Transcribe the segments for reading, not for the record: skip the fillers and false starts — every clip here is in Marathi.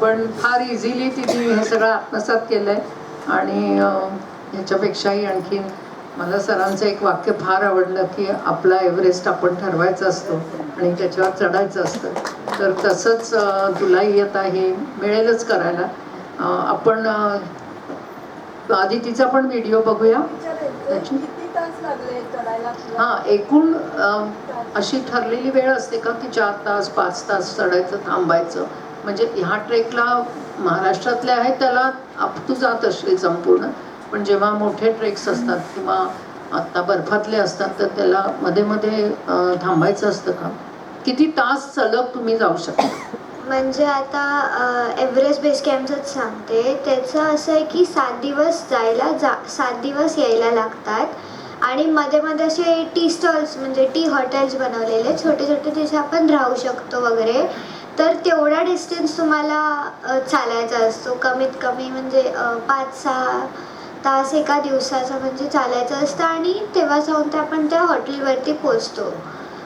पण फार इझिली तिने हे सगळं आत्मसात केलंय. आणि ह्याच्यापेक्षाही आणखी मला सरांचं एक वाक्य फार आवडलं की आपला एव्हरेस्ट आपण ठरवायचा असतो आणि त्याच्यावर चढायचं असतं. तर तसंच तुलाही आता हे मिळेलच करायला. आपण आदितीचा पण व्हिडिओ बघूया त्याची. हां, एकूण अशी ठरलेली वेळ असते का की 4 तास 5 तास चढायचं थांबायचं? म्हणजे ह्या ट्रेकला महाराष्ट्रातले आहेत त्याला तू जात असशील संपूर्ण, पण जेव्हा मोठे ट्रेक्स असतात किंवा आत्ता बर्फातले असतात तर त्याला मध्ये मध्ये थांबायचं असतं का? किती तास सलग तुम्ही जाऊ शकता? म्हणजे आता एव्हरेस्ट बेस कॅम्पचंच सांगते. त्याचं असं आहे की 7 दिवस जायला 7 दिवस यायला लागतात. आणि मध्ये मध्ये असे टी स्टॉल्स म्हणजे टी हॉटेल्स बनवलेले छोटे छोटे, तिथे आपण राहू शकतो वगैरे. तर तेवढा डिस्टन्स तुम्हाला चालायचा असतो कमीत कमी, म्हणजे 5-6 तास एका दिवसाचं म्हणजे चालायचं असतं. आणि तेव्हा जाऊन ते आपण त्या हॉटेलवरती पोचतो.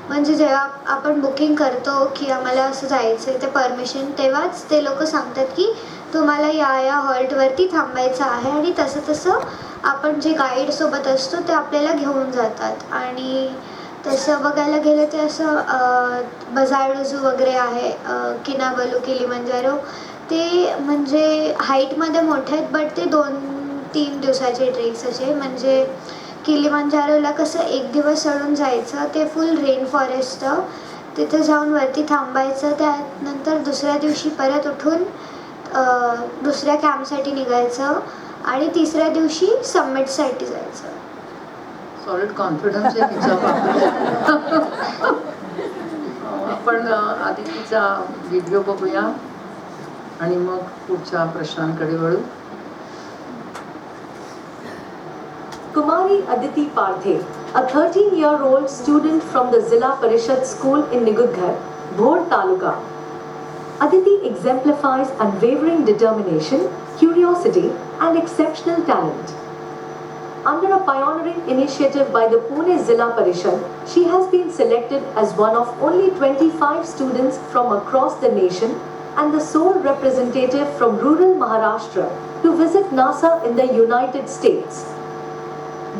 म्हणजे जेव्हा आपण बुकिंग करतो की आम्हाला असं जायचं आहे ते परमिशन, तेव्हाच ते लोक सांगतात की तुम्हाला या हॉल्टवरती थांबायचं आहे. आणि तसं तसं आपण जे गाईडसोबत असतो ते आपल्याला घेऊन जातात. आणि तसं बघायला गेलं ते असं बजाळुजू वगैरे आहे, किनाबलू, किलीमंजारो, ते म्हणजे हाईटमध्ये मोठे आहेत बट ते 2-3 दिवसाचे ट्रेक्स असे. म्हणजे किलीमंजारोला कसं 1 दिवस चढून जायचं, ते फुल रेन फॉरेस्ट, तिथे जाऊन वरती थांबायचं. त्यानंतर दुसऱ्या दिवशी परत उठून दुसऱ्या कॅम्पसाठी निघायचं आणि तिसऱ्या दिवशी समिटसाठी जायचं. सॉलिड कॉन्फिडन्स आहे तिचा बाबतीत. आपण आदितीचा व्हिडिओ बघूया आणि मग पुढच्या प्रश्नांकडे वळू. Kumari Aditi Parthe, a 13-year-old student from the Zilla Parishad School in Nigudghar, Bhor Taluka. Aditi exemplifies unwavering determination, curiosity, and exceptional talent. Under a pioneering initiative by the Pune Zilla Parishad, she has been selected as one of only 25 students from across the nation and the sole representative from rural Maharashtra to visit NASA in the United States.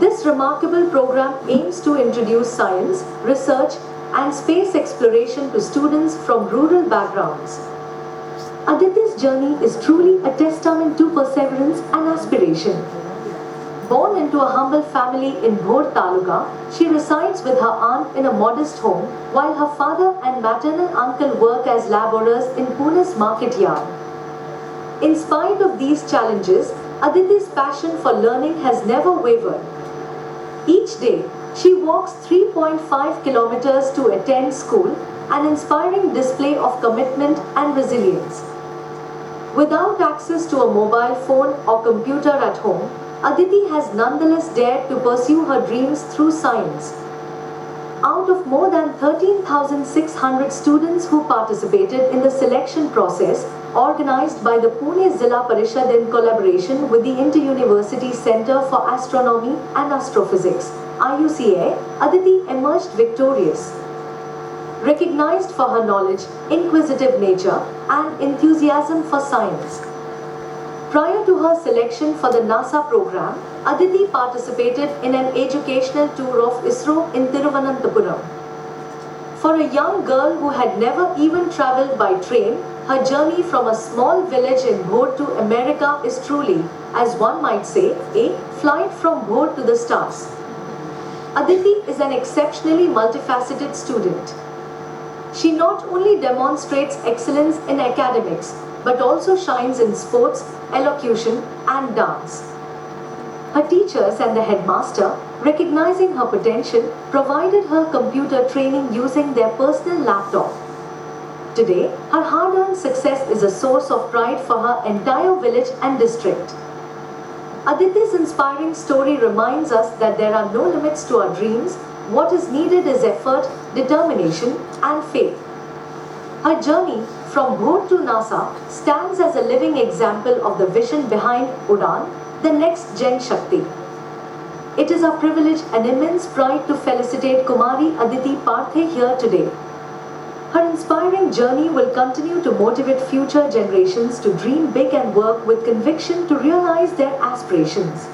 This remarkable program aims to introduce science, research, and space exploration to students from rural backgrounds. Aditi's journey is truly a testament to perseverance and aspiration. Born into a humble family in Bhor Taluka, she resides with her aunt in a modest home, while her father and maternal uncle work as laborers in Pune's market yard. In spite of these challenges, Aditi's passion for learning has never wavered. Each day, she walks 3.5 kilometers to attend school, an inspiring display of commitment and resilience. Without access to a mobile phone or computer at home, Aditi has nonetheless dared to pursue her dreams through science. Out of more than 13,600 students who participated in the selection process, organized by the Pune Zilla Parishad in collaboration with the Inter-University Center for Astronomy and Astrophysics, IUCA, Aditi emerged victorious. Recognized for her knowledge, inquisitive nature, and enthusiasm for science. Prior to her selection for the NASA program, Aditi participated in an educational tour of ISRO in Thiruvananthapuram. For a young girl who had never even traveled by train, her journey from a small village in Bhor to America is truly, as one might say, a flight from Bhor to the stars. Aditi is an exceptionally multifaceted student. She not only demonstrates excellence in academics, but also shines in sports, elocution, and dance. Her teachers and the headmaster, recognizing her potential, provided her computer training using their personal laptop. Today, her hard-earned success is a source of pride for her entire village and district. Aditi's inspiring story reminds us that there are no limits to our dreams. What is needed is effort, determination, and faith. Her journey from Bhor to NASA stands as a living example of the vision behind Udan, the next Gen Shakti. It is our privilege and immense pride to felicitate Kumari Aditi Parthe here today. Her inspiring journey will continue to motivate future generations to dream big and work with conviction to realize their aspirations.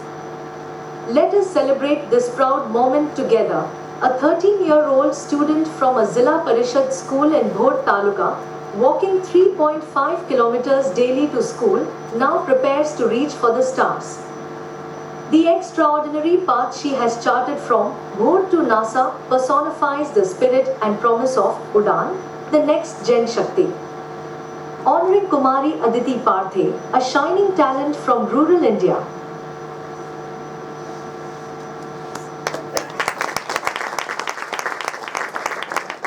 Let us celebrate this proud moment together. A 13-year-old student from a Zilla Parishad school in Bhod Taluka, walking 3.5 kilometers daily to school, now prepares to reach for the stars. The extraordinary path she has charted from Bhod to NASA personifies the spirit and promise of Udan, the next Gen Shakti. Honoring Kumari Aditi Parthe, a shining talent from rural India.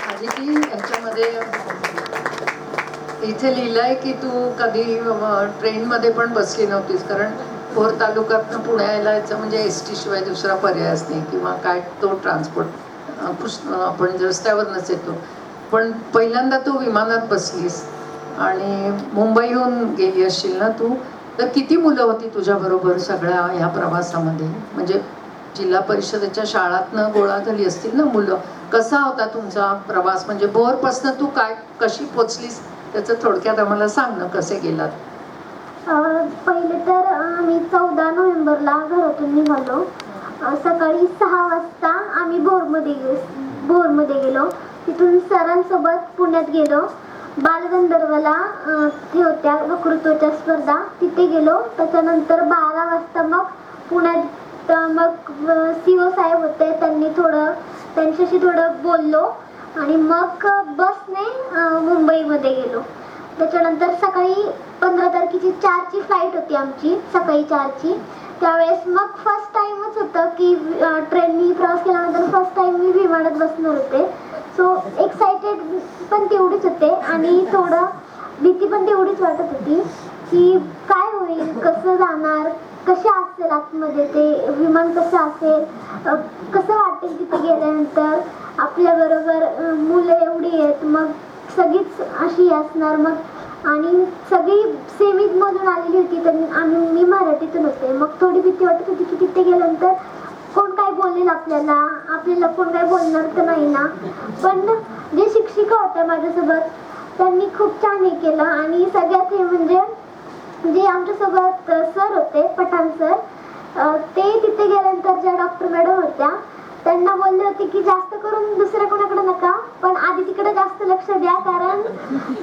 Aditi, याच्यामध्ये इथे लिहिलंय की तू कधी ट्रेनमध्ये पण बसली नव्हतीस, कारण भोर तालुक्यातनं पुण्याला यायचं म्हणजे एस टी शिवाय दुसरा पर्यायच नाही, किंवा काय तो ट्रान्सपोर्ट आपण रस्त्यावरनंच येतो. पण पहिल्यांदा तू विमानात बसलीस आणि मुंबईहून गेली असशील ना तू, तर किती मुलं होती तुझ्याबरोबर सगळ्या ह्या प्रवासामध्ये? म्हणजे जिल्हा परिषदेच्या शाळातनं गोळा झाली असतील ना मुलं. कसा होता तुमचा प्रवास? म्हणजे भोरपासनं तू कशी पोचलीस त्याचं थोडक्यात आम्हाला सांग ना, कसे गेलात? पहिले तर आम्ही 14 नोव्हेंबरला घरातून निघालो. सकाळी 6 वाजता आम्ही भोरमध्ये गेलो. तिथून सरांसोबत पुण्यात गेलो. बालगंधर्वला हे होत्या वक्तृत्वाच्या स्पर्धा, तिथे गेलो. त्याच्यानंतर 12 वाजता मग पुण्यात मग CO साहेब होते, त्यांच्याशी थोडं बोललो आणि मग बसने मुंबईमध्ये गेलो. त्याच्यानंतर सकाळी 15 तारखेची 4ची फ्लाईट होती आमची, सकाळी 4ची. त्यावेळेस मग फर्स्ट टाइमच होतं की ट्रेननी प्रवास केल्यानंतर फर्स्ट टाइम मी विमानात बसणार होते. सो एक्सायटेड पण तेवढीच होते आणि थोडं भीती पण तेवढीच वाटत होती की काय होईल, कसं जाणार, कसे असेल आतमध्ये ते विमान, कसं असेल, कसं वाटेल तिथे गेल्यानंतर. आपल्याबरोबर मुलं एवढी आहेत, मग सगळीच अशी असणार. मग आणि सगळी सेमीमधून आलेली होती, तर मी मराठीतून होते. मग थोडी भीती वाटत होती की तिथे गेल्यानंतर कोण काय बोलेल, आपल्याला कोण काय बोलणार तर नाही ना. पण जे शिक्षिका होत्या माझ्यासोबत त्यांनी खूप छान हे केलं. आणि सगळ्यात हे म्हणजे जे आमच्यासोबत सर होते, पठाण सर, ते तिथे गेल्यानंतर ज्या डॉक्टर मॅडम होत्या त्यांना बोलले होते की जास्त करून दुसऱ्या कोणाकडे नका, पण आधी तिकडे जास्त लक्ष द्या, कारण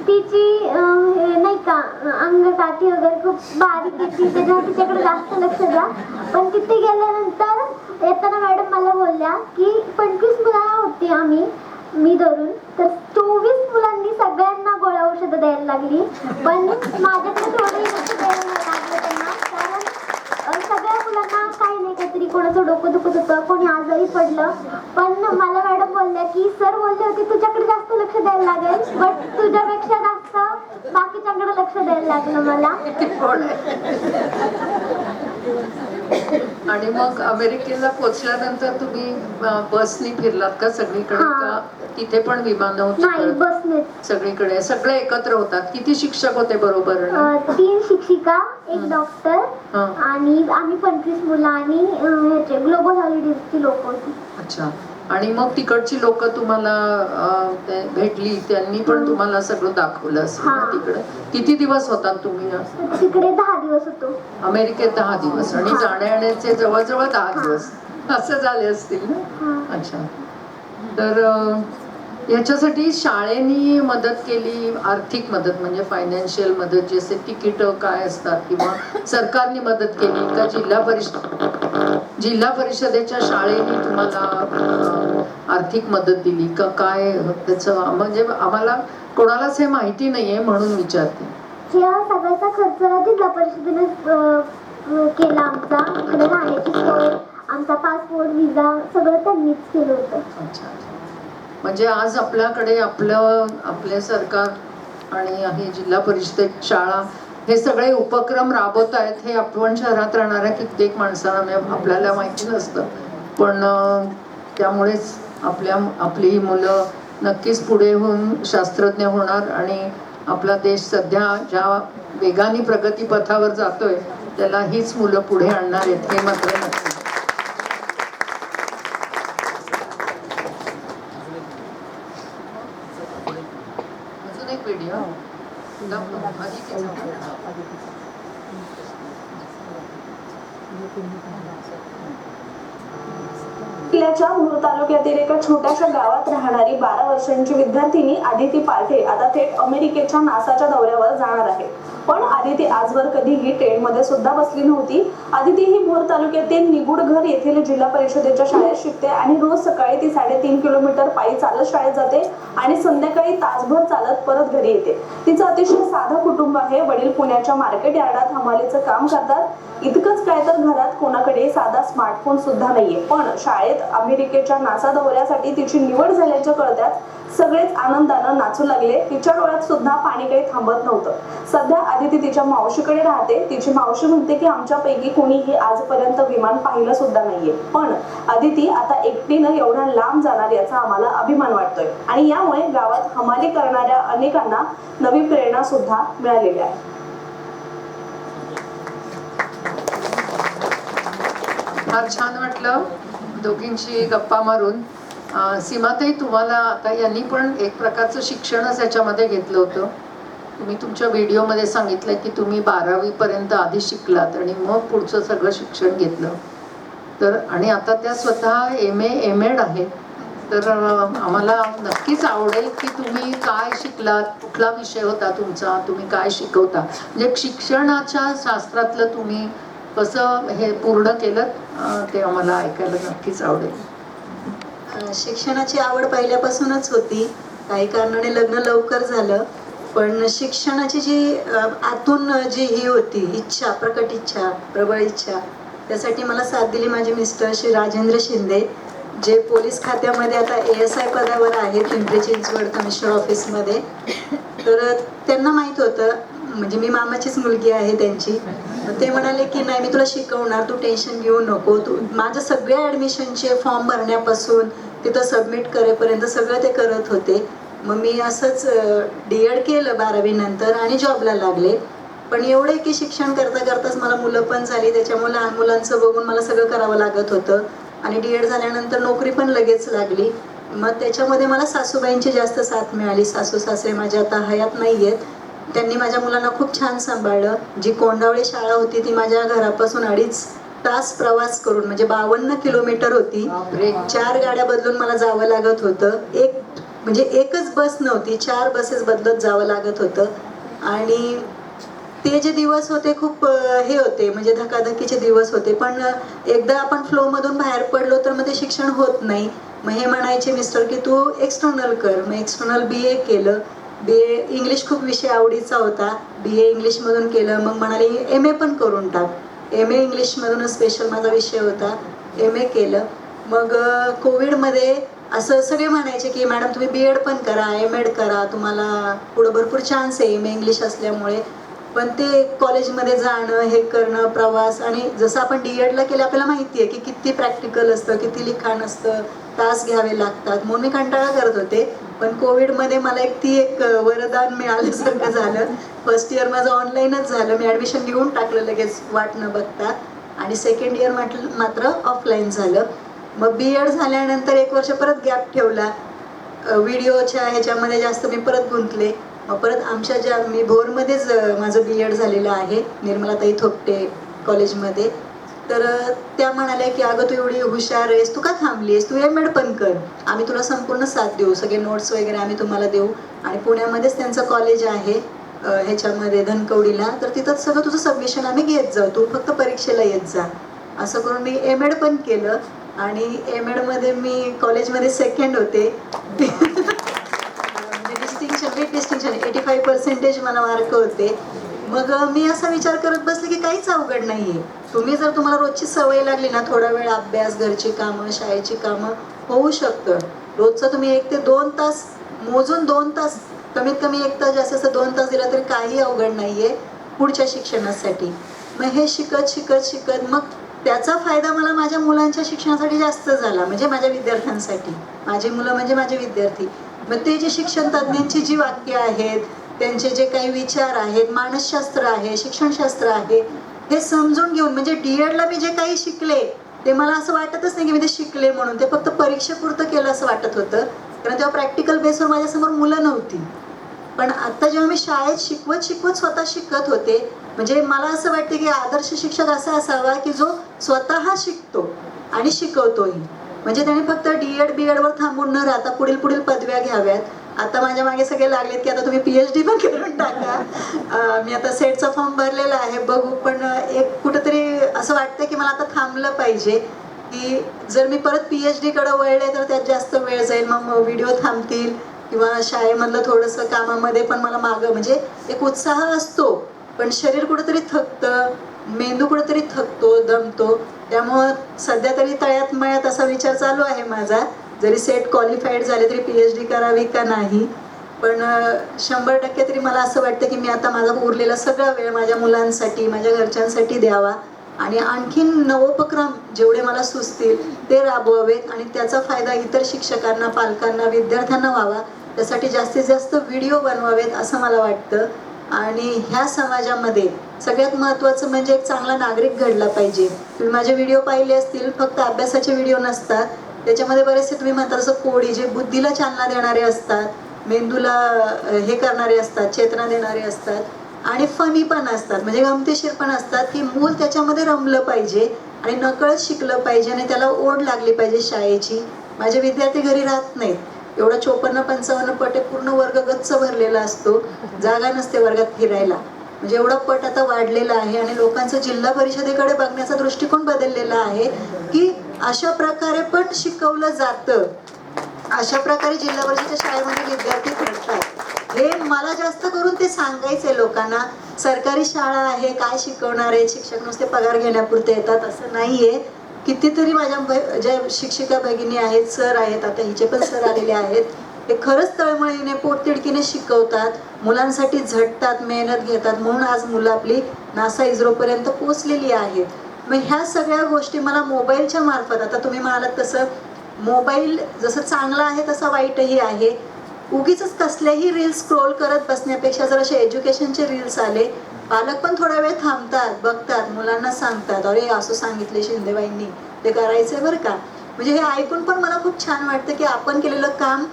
तिची नाही का अंगकाठी वगैरे खूप बारीक येते, त्याच्यामुळे तिच्याकडे जास्त लक्ष द्या. पण तिथे गेल्यानंतर येताना मॅडम मला बोलल्या की 25 मुलं होती मी धरून, तर 24 मुलांनी सगळ्यांना गोळ्या औषधं द्यायला लागली. पण माझ्याकडे थोडंही लक्ष द्यायला लागलं त्यांना, कारण सगळ्या मुलांना काही नाही, काहीतरी कोणाचं डोकं दुखत होतं, कोणी आजारी पडलं. पण मला मॅडम बोलल्या की सर बोलले होते तुझ्याकडे जास्त लक्ष द्यायला लागेल, बट तुझ्यापेक्षा जास्त बाकीच्यांकडे लक्ष द्यायला लागलं मला. आणि मग अमेरिकेला पोहोचल्यानंतर तुम्ही बसनी फिरलात का सगळीकडे, का तिथे पण विमानं होती? नाही, बसने सगळीकडे. सगळे एकत्र होतात. किती शिक्षक होते बरोबर? 3 शिक्षिका, 1 डॉक्टर आणि आम्ही 25 मुलं आणि ह्याचे ग्लोबल हॉलिडेजची लोक होती. अच्छा. आणि मग तिकडची लोक तुम्हाला भेटली, त्यांनी पण तुम्हाला सगळं दाखवलं असेल ना तिकडे? किती दिवस होतात तुम्ही तिकडे? 10 दिवस होतो. अमेरिकेत 10 दिवस आणि जाण्याचे जवळजवळ 10 दिवस असं झाले असतील ना? अच्छा. तर याच्यासाठी शाळेनी मदत केली, आर्थिक मदत म्हणजे फायनान्शियल मदत, जसे तिकीट काय असतात, किंवा सरकारने मदत केली का जिल्हा परिषदेच्या शाळेने तुम्हाला आर्थिक मदत दिली का काय? त्याचं म्हणजे आम्हाला कोणालाच हे माहिती नाहीये म्हणून विचारते. या सगळ्याचा खर्च जिल्हा परिषदेने केला. आमचा इकडे राहण्याची सोय, आमचा पासपोर्ट, व्हिसा सगळं त्यांनीच केलं होतं. अच्छा. म्हणजे आज आपल्याकडे आपले सरकार आणि हे जिल्हा परिषद शाळा हे सगळे उपक्रम राबवत आहेत. हे आपण शहरात राहणाऱ्या कित्येक माणसांना आपल्याला माहिती नसतं, पण त्यामुळेच आपली मुलं नक्कीच पुढे होऊन शास्त्रज्ञ होणार आणि आपला देश सध्या ज्या वेगाने प्रगती पथावर जातोय त्याला हीच मुलं पुढे आणणार आहेत, हे मात्र नक्की. जिल्ह्याच्या भोर तालुक्यातील एका छोट्याशा गावात राहणारी 12 वर्षांची विद्यार्थिनी आदिती पारठे आता थेट अमेरिकेच्या नासाच्या दौऱ्यावर जाणार आहे. पण आदिती आजवर कधीही ट्रेनमध्ये सुद्धा बसली नव्हती. आदिती ही भोर तालुक्यातील निगुडघर येथील जिल्हा परिषदेच्या शाळेत शिकते आणि रोज सकाळी ती 3.5 किलोमीटर पायी चालत शाळेत जाते आणि संध्याकाळी तासभर चालत परत घरी येते. तिचं अतिशय साधं कुटुंब आहे. वडील पुण्याच्या मार्केट यार्डात हमालीचं काम करतात. इतकंच काय तर घरात कोणाकडे साधा स्मार्टफोन सुद्धा नाहीये. पण शाळेत अमेरिकेच्या नासा दौऱ्यासाठी तिची निवड झाल्याचं कळताच सगळेच आनंदानं नाचू लागले. तिच्या डोळ्यात सुद्धा पाणी काही थांबत नव्हतं. सध्या आदिती तिच्या मावशीकडे राहते. तिची मावशी म्हणते की आमच्यापैकी कोणीही आजपर्यंत विमान पाहिलं सुद्धा नाहीये. पण आदिती आता एकटीनं एवढा लांब जाणार याचा आम्हाला अभिमान वाटतोय आणि यामुळे गावात हमाली करणाऱ्या अनेकांना नवी प्रेरणा सुद्धा मिळालेली आहे. फार छान वाटलं दोघींची गप्पा मारून. सीमाताई, तुम्हाला आता यांनी पण एक प्रकारचं शिक्षणच याच्यामध्ये घेतलं होतं. तुम्ही तुमच्या व्हिडिओमध्ये सांगितलं की तुम्ही 12वी पर्यंत आधी शिकलात आणि मग पुढचं सगळं शिक्षण घेतलं. तर आणि आता त्या स्वतः MA MEd आहे. तर आम्हाला नक्कीच आवडेल की तुम्ही काय शिकलात, कुठला विषय होता तुमचा, तुम्ही काय शिकवता, म्हणजे शिक्षणाच्या शास्त्रातलं तुम्ही कसं हे पूर्ण केलं ते आम्हाला ऐकायला नक्कीच आवडेल. शिक्षणाची आवड पहिल्यापासूनच होती. काही कारणाने लग्न लवकर झालं, पण शिक्षणाची जी आतून जी ही होती इच्छा, प्रकट इच्छा, प्रबळ इच्छा, त्यासाठी मला साथ दिली माझे मिस्टर श्री राजेंद्र शिंदे, जे पोलीस खात्यामध्ये आता ASI पदावर आहेत पिंपरी चिंचवड कमिशनर ऑफिसमध्ये. तर त्यांना माहीत होतं, म्हणजे मी मामाचीच मुलगी आहे त्यांची. ते म्हणाले की नाही, मी तुला शिकवणार, तू टेन्शन घेऊ नको. तू माझ्या सगळ्या ॲडमिशनचे फॉर्म भरण्यापासून तिथं सबमिट करेपर्यंत सगळं ते करत होते. मग मी असंच D.Ed केलं 12वी नंतर आणि जॉबला लागले. पण एवढे की शिक्षण करता करताच मला मुलं पण झाली, त्याच्यामुळे लहान मुलांचं बघून मला सगळं करावं लागत होतं. आणि D.Ed झाल्यानंतर नोकरी पण लगेच लागली. मग त्याच्यामध्ये मला सासूबाईंची जास्त साथ मिळाली. सासू सासरे माझ्या आता हयात नाही आहेत. त्यांनी माझ्या मुलांना खूप छान सांभाळलं. जी कोंडावळी शाळा होती ती माझ्या घरापासून 2.5 तास प्रवास करून, म्हणजे 52 किलोमीटर होती. 4 गाड्या बदलून मला जावं लागत होतं. म्हणजे एकच बस नव्हती, 4 बसेस बदलत जावं लागत होतं. आणि ते जे दिवस होते खूप हे होते, म्हणजे धकाधकीचे दिवस होते. पण एकदा आपण फ्लोमधून बाहेर पडलो तर मग ते शिक्षण होत नाही. मग हे म्हणायचे मिस्टर की तू एक्सटर्नल कर. मग एक्सटर्नल BA केलं. BA इंग्लिश खूप विषय आवडीचा होता. BA इंग्लिशमधून केलं. मग म्हणाले MA पण करून टाक. MA इंग्लिशमधूनच स्पेशल माझा विषय होता. MA केलं. मग कोविडमध्ये असं सगळे म्हणायचे की मॅडम तुम्ही B.Ed पण करा, MEd करा, तुम्हाला पुढं भरपूर चान्स आहे MA इंग्लिश असल्यामुळे. पण ते कॉलेजमध्ये जाणं, हे करणं, प्रवास, आणि जसं आपण D.Edला केलं आपल्याला माहिती आहे की किती प्रॅक्टिकल असतं, किती लिखाण असतं, तास घ्यावे लागतात. म्हणून मी कंटाळा करत होते. पण कोविडमध्ये मला एक वरदान मिळाल्यासारखं झालं. फर्स्ट इयर माझं ऑनलाईनच झालं. मी ॲडमिशन घेऊन टाकलं लगेच वाट न बघता. आणि सेकंड इयर मात्र ऑफलाईन झालं. मग B.Ed झाल्यानंतर 1 वर्ष परत गॅप ठेवला. व्हिडिओच्या ह्याच्यामध्ये जास्त मी परत गुंतले. मग परत आमच्या मी भोरमध्येच माझं B.Ed झालेलं आहे, निर्मलाताई थोपटे कॉलेजमध्ये. तर त्या म्हणाल्या की अगं तू एवढी हुशार आहेस, तू का थांबलीस, तू MEd पण कर, आम्ही तुला संपूर्ण साथ देऊ, सगळे नोट्स वगैरे आम्ही तुम्हाला देऊ. आणि पुण्यामध्येच त्यांचं कॉलेज आहे ह्याच्यामध्ये धनकवडीला. तर तिथं सगळं तुझं सबमिशन आम्ही घेत जाऊ, तू फक्त परीक्षेला येत जा. असं करून मी MEd पण केलं. आणि MEdमध्ये मी कॉलेजमध्ये सेकंड होते. डिस्टिंक्शन 85% मला मार्क होते. मग मी असा विचार करत बसले की काहीच अवघड नाहीये. तुम्हाला रोजची सवय लागली ना, थोडा वेळ अभ्यास, घरची कामं, शाळेची कामं, होऊ शकतं. रोजचं तुम्ही 1 ते 2 तास मोजून 2 तास, कमीत कमी 1 तास, जास्त 2 तास दिला तरी काही अवघड नाहीये पुढच्या शिक्षणासाठी. मग हे शिकत मग त्याचा फायदा मला माझ्या मुलांच्या शिक्षणासाठी जास्त झाला, म्हणजे माझ्या विद्यार्थ्यांसाठी. माझी मुलं म्हणजे माझे विद्यार्थी. मग ते जे शिक्षण तज्ज्ञांची जी वाक्य आहेत, त्यांचे जे काही विचार आहेत, मानसशास्त्र आहे, शिक्षणशास्त्र आहे, हे समजून घेऊन, म्हणजे D.Edला मी जे काही शिकले ते मला असं वाटतच नाही की मी ते शिकले म्हणून, ते फक्त परीक्षेपुरतं केलं असं वाटत होतं. कारण तेव्हा प्रॅक्टिकल बेसवर माझ्यासमोर मुलं नव्हती. पण आता जेव्हा मी शाळेत शिकवत स्वतः शिकत होते, म्हणजे मला असं वाटतं की आदर्श शिक्षक असा असावा की जो स्वतः शिकतो आणि शिकवतोही. म्हणजे त्याने फक्त D.Ed B.Ed वर थांबून न राहता पुढील पदव्या घ्याव्यात. आता माझ्या मागे सगळे लागलेत की आता तुम्ही PhD पण करून टाका. मी आता सेटचा फॉर्म भरलेला आहे, बघू. पण एक कुठंतरी असं वाटतं की मला आता थांबलं पाहिजे, की जर मी परत PhD कडे वळले तर त्यात जास्त वेळ जाईल, मग व्हिडिओ थांबतील किंवा शाळेमधलं थोडंसं कामामध्ये पण मला मागं म्हणजे एक उत्साह असतो, पण शरीर कुठंतरी थकतं, मेंदू कुठंतरी थकतो, दमतो. त्यामुळं सध्या तरी तळ्यात मळ्यात असा विचार चालू आहे माझा, जरी सेट क्वालिफाईड झाले तरी PhD करावी का नाही. पण 100% तरी मला असं वाटतं की मी आता माझा उरलेला सगळा वेळ माझ्या मुलांसाठी, माझ्या घरच्यांसाठी द्यावा आणि आणखीन नवोपक्रम जेवढे मला सुचतील ते राबवावेत आणि त्याचा फायदा इतर शिक्षकांना, पालकांना, विद्यार्थ्यांना व्हावा. त्यासाठी जास्तीत जास्त व्हिडिओ बनवावेत असं मला वाटतं. आणि ह्या समाजामध्ये सगळ्यात महत्त्वाचं म्हणजे एक चांगला नागरिक घडला पाहिजे. तुम्ही माझे व्हिडिओ पाहिले असतील, फक्त अभ्यासाचे व्हिडिओ नसतात. त्याच्यामध्ये बरेचसे तुम्ही म्हणता तसं कोडी जे बुद्धीला चालना देणारे असतात, मेंदूला हे करणारे असतात, चेतना देणारे असतात आणि फनी पण असतात, म्हणजे गमतीशीर पण असतात, की मूल त्याच्यामध्ये रमलं पाहिजे आणि नकळत शिकलं पाहिजे आणि त्याला ओढ लागली पाहिजे शाळेची. माझे विद्यार्थी घरी राहत नाहीत, एवढा 54-55 पट पूर्ण वर्ग गच्च भरलेला असतो, जागा नसते वर्गात फिरायला. म्हणजे एवढा पट आता वाढलेला आहे आणि लोकांचं जिल्हा परिषदेकडे बघण्याचा दृष्टिकोन बदललेला आहे, की अशा प्रकारे पण शिकवलं जातं, अशा प्रकारे जिल्हा परिषदेच्या शाळेमध्ये विद्यार्थी घडतात. हे मला जास्त करून ते सांगायचंय लोकांना. सरकारी शाळा आहे, काय शिकवणार आहे, शिक्षक नुसते पगार घेण्यापुरते येतात असं नाहीये. कितीतरी माझ्या ज्या शिक्षिका भगिनी आहेत, सर आहेत, आता हिचे पण सर आलेले आहेत, ते खरंच तळमळीने पोटतिडकीने शिकवतात, मुलांसाठी झटतात, मेहनत घेतात, म्हणून आज मुलं आपली NASA इस्रोपर्यंत पोहोचलेली आहेत. मग ह्या सगळ्या गोष्टी मला मोबाईलच्या मार्फत, आता तुम्ही म्हणालात तसं मोबाईल जसं चांगला आहे तसा वाईटही आहे. उगीच कसल्याही रील्स स्क्रोल करत बसण्यापेक्षा जर असे एज्युकेशनचे रील्स आले, पालक पण थोडा वेळ थांबतात, बघतात, मुलांना सांगतात, अरे असं सांगितले शिंदेबाईंनी, ते करायचंय बरं का. म्हणजे हे ऐकून पण मला खूप छान वाटतं की आपण केलेलं काम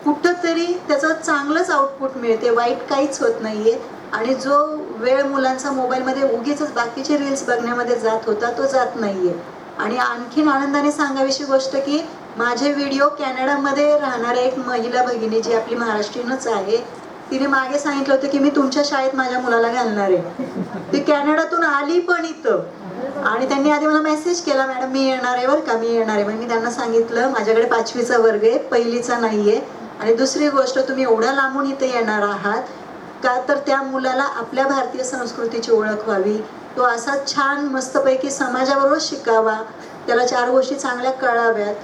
कुठंतरी त्याचं चांगलंच आउटपुट मिळते, वाईट काहीच होत नाहीये. आणि जो वेळ मुलांचा मोबाईलमध्ये उगीच बाकीचे रील्स बघण्यामध्ये जात होता तो जात नाहीये. आणि आणखीन आनंदाने सांगावीशी गोष्ट की माझे व्हिडिओ कॅनडामध्ये राहणाऱ्या एक महिला भगिनी जी आपली महाराष्ट्रीयनच आहे, तिने मागे सांगितलं होतं की मी तुमच्या शाळेत माझ्या मुलाला घालणार आहे. ती कॅनडातून आली पण इथं आणि त्यांनी आधी मला मेसेज केला, मॅडम मी येणार आहे बरं का, मी येणार आहे. मग मी त्यांना सांगितलं माझ्याकडे 5वीचा वर्ग आहे, पहिलीचा नाहीये. आणि दुसरी गोष्ट, तुम्ही एवढ्या लांबून इथे येणार आहात का तर त्या मुलाला आपल्या भारतीय संस्कृतीची ओळख व्हावी, तो असा छान मस्तपैकी समाजाबरोबर शिकावा, त्याला 4 गोष्टी चांगल्या कळाव्यात,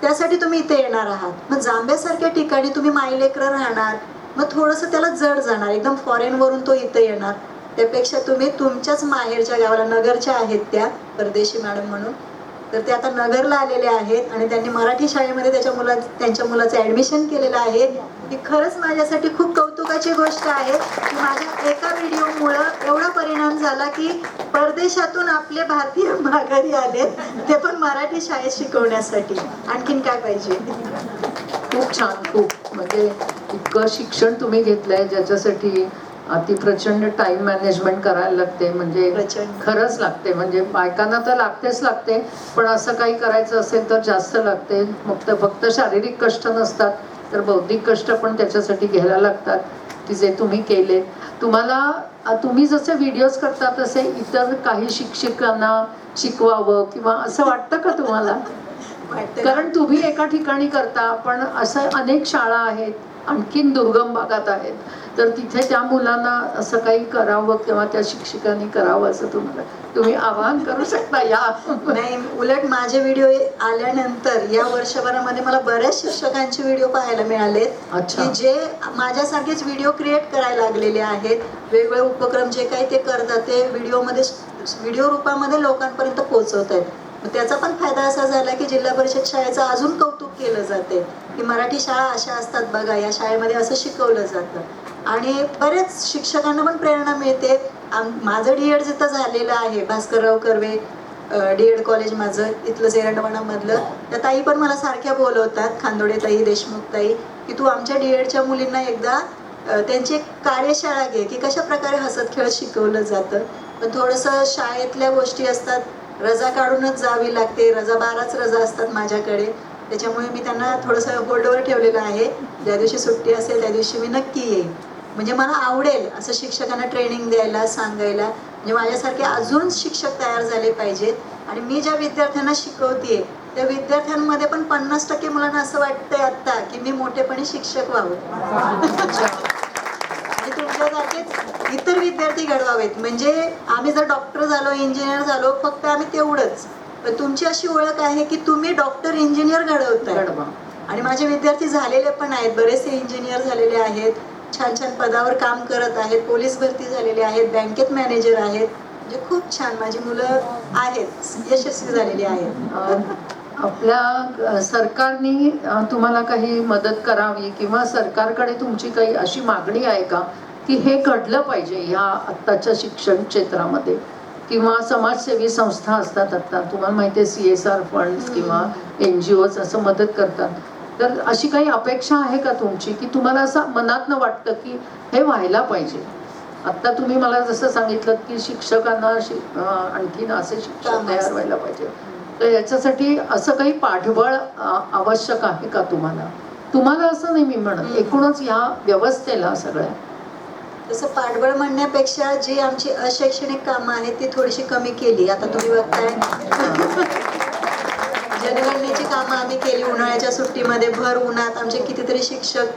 त्यासाठी तुम्ही इथे येणार आहात. मग जांभ्यासारख्या ठिकाणी तुम्ही मायलेकरं राहणार, मग थोडंसं त्याला जड जाणार, एकदम फॉरेनवरून तो इथे येणार. त्यापेक्षा तुम्ही तुमच्याच माहेरच्या गावाला, नगरच्या आहेत त्या परदेशी मॅडम म्हणून, तर ते आता नगरला आलेले आहेत आणि त्यांनी मराठी शाळेमध्ये त्यांच्या मुलाचं ॲडमिशन केलेलं आहे. ही खरंच माझ्यासाठी खूप कौतुकाची गोष्ट आहे की माझ्या एका व्हिडिओमुळं एवढा परिणाम झाला की परदेशातून आपले भारतीय माघारी आलेत, ते पण मराठी शाळेत शिकवण्यासाठी. आणखीन काय पाहिजे. खूप छान, खूप म्हणजे इतकं शिक्षण तुम्ही घेतलंय ज्याच्यासाठी अति प्रचंड टाइम मॅनेजमेंट करायला लागते, म्हणजे प्रचंड. खरंच लागते. म्हणजे बायकांना तर लागते, पण असं काही करायचं असेल तर जास्त लागते. फक्त शारीरिक कष्ट नसतात तर बौद्धिक कष्ट पण त्याच्यासाठी घ्यायला लागतात, की जे तुम्ही केले. तुम्ही जसे व्हिडिओज करता तसे इतर काही शिक्षकांना शिकवावं किंवा असं वाटतं का तुम्हाला? कारण तुम्ही एका ठिकाणी करता, पण असं अनेक शाळा आहेत, आणखीन दुर्गम भागात आहेत, तर तिथे त्या मुलांना असं काही करावं किंवा त्या शिक्षकांनी करावं असं तुम्ही आवाहन करू शकता या? नाही, उलट माझे व्हिडिओ आल्यानंतर या वर्षभरामध्ये मला बऱ्याच शिक्षकांचे व्हिडिओ पाहायला मिळालेत, की जे माझ्यासारखेच व्हिडिओ क्रिएट करायला लागलेले आहेत. वेगवेगळे उपक्रम जे काही ते करतात ते व्हिडिओ रूपामध्ये लोकांपर्यंत पोहोचवत आहेत. त्याचा पण फायदा असा झाला की जिल्हा परिषद शाळेचं अजून कौतुक केलं जाते की मराठी शाळा अशा असतात बघा, या शाळेमध्ये असं शिकवलं जातं. आणि बरेच शिक्षकांना पण प्रेरणा मिळते. माझं D.Ed जिथं झालेलं आहे, भास्करराव कर्वे D.Ed कॉलेज माझं इथलं एरंडवणामधलं, त्या ताई पण मला सारख्या बोलवतात, खांदोडे ताई, देशमुख ताई, की तू आमच्या D.Edच्या मुलींना एकदा त्यांची एक कार्यशाळा घे की कशा प्रकारे हसत खेळत शिकवलं जातं. पण थोडंसं शाळेतल्या गोष्टी असतात, रजा काढूनच जावी लागते, रजा 12च रजा असतात माझ्याकडे. त्याच्यामुळे मी त्यांना थोडंसं होल्डवर ठेवलेलं आहे. ज्या दिवशी सुट्टी असेल त्या दिवशी मी नक्की येईन. म्हणजे मला आवडेल असं शिक्षकांना ट्रेनिंग द्यायला, सांगायला. म्हणजे माझ्यासारखे अजून शिक्षक तयार झाले पाहिजेत. आणि मी ज्या विद्यार्थ्यांना शिकवतेय त्या विद्यार्थ्यांमध्ये पण 50% मुलांना असं वाटतंय आता की मी मोठेपणी शिक्षक व्हावं. आणि तुमच्यासारखेच इतर विद्यार्थी घडवावेत. म्हणजे आम्ही जर डॉक्टर झालो, इंजिनियर झालो, फक्त आम्ही तेवढंच. पण तुमची अशी ओळख आहे की तुम्ही डॉक्टर, इंजिनियर घडवताय. आणि माझे विद्यार्थी झालेले पण आहेत, बरेचसे इंजिनियर झालेले आहेत, छान छान पदावर काम करत आहेत, पोलीस भरती झालेले आहेत, बँकेत मॅनेजर आहेत. म्हणजे खूप छान माझी मुलं आहेत, यशस्वी झालेली आहेत. आपल्या सरकारने तुम्हाला काही मदत करावी किंवा सरकारकडे तुमची काही अशी मागणी आहे का की हे घडलं पाहिजे ह्या आत्ताच्या शिक्षण क्षेत्रामध्ये? किंवा समाजसेवी संस्था असतात, आता तुम्हाला माहिती आहे CSR फंड्स किंवा NGOज असं मदत करतात. तर अशी काही अपेक्षा आहे का तुमची की तुम्हाला असं मनातनं वाटतं की हे व्हायला पाहिजे? आत्ता तुम्ही मला जसं सांगितलं की शिक्षकांना आणखीन असे शिक्षक तयार व्हायला पाहिजे, तर याच्यासाठी असं काही पाठबळ आवश्यक आहे का तुम्हाला असं नाही मी म्हणत, एकूणच या व्यवस्थेला सगळ्या. तसं पाठबळ म्हणण्यापेक्षा जी आमची अशैक्षणिक कामं आहेत ती थोडीशी कमी केली. आता तुम्ही बघताय जनगणनेची कामं आम्ही केली उन्हाळ्याच्या सुट्टीमध्ये. भर उन्हात आमचे कितीतरी शिक्षक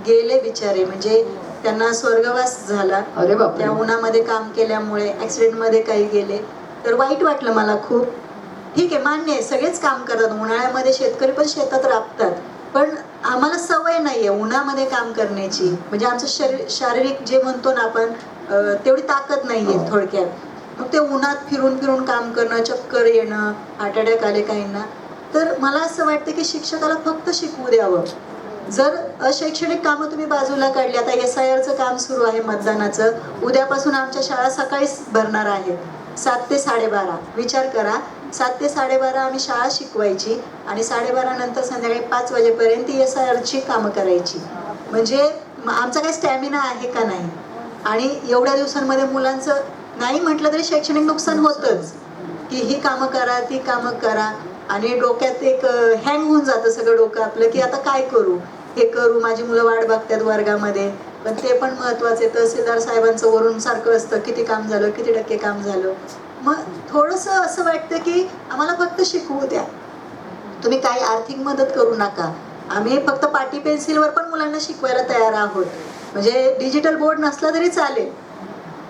गेले बिचारे, म्हणजे त्यांना स्वर्गवास झाला अरे बापरे. त्या उन्हामध्ये काम केल्यामुळे. ऍक्सिडेंटमध्ये काही गेले, तर वाईट वाटलं मला खूप. ठीक आहे, मान्य आहे, सगळेच काम करतात उन्हाळ्यामध्ये, शेतकरी पण शेतात राबतात. पण आम्हाला सवय नाहीये उन्हामध्ये काम करण्याची. म्हणजे आमचं शारीरिक जे म्हणतो ना आपण, तेवढी ताकद नाहीये थोडक्यात. मग ते उन्हात फिरून फिरून काम करणं, चक्कर येणं, हार्ट अटॅक आले काहींना. तर मला असं वाटतं की शिक्षकाला फक्त शिकवू द्यावं. जर अशैक्षणिक कामं तुम्ही बाजूला काढली, आता SIRचं काम सुरू आहे मतदानाचं. उद्यापासून आमच्या शाळा सकाळीच भरणार आहेत, 7 ते 12:30. विचार करा, 7 ते 12:30 आम्ही शाळा शिकवायची आणि 12:30 नंतर संध्याकाळी 5 वाजेपर्यंत SIRची कामं करायची. म्हणजे आमचा काही स्टॅमिना आहे का नाही? आणि एवढ्या दिवसांमध्ये मुलांचं नाही म्हटलं तरी शैक्षणिक नुकसान होतंच की ही कामं करा, ती कामं करा. आणि डोक्यात एक हँग होऊन जातं सगळं डोकं आपलं की आता काय करू, हे करू, माझी मुलं वाट बघतात वर्गामध्ये. पण ते पण महत्त्वाचे. तहसीलदार साहेबांचं वरून सारखं असतं किती काम झालं, किती टक्के काम झालं. मग थोडंसं असं वाटतं की आम्हाला फक्त शिकवू द्या, तुम्ही काही आर्थिक मदत करू नका. आम्ही फक्त पाटी पेन्सिलवर पण मुलांना शिकवायला तयार आहोत. म्हणजे डिजिटल बोर्ड नसला तरी चालेल,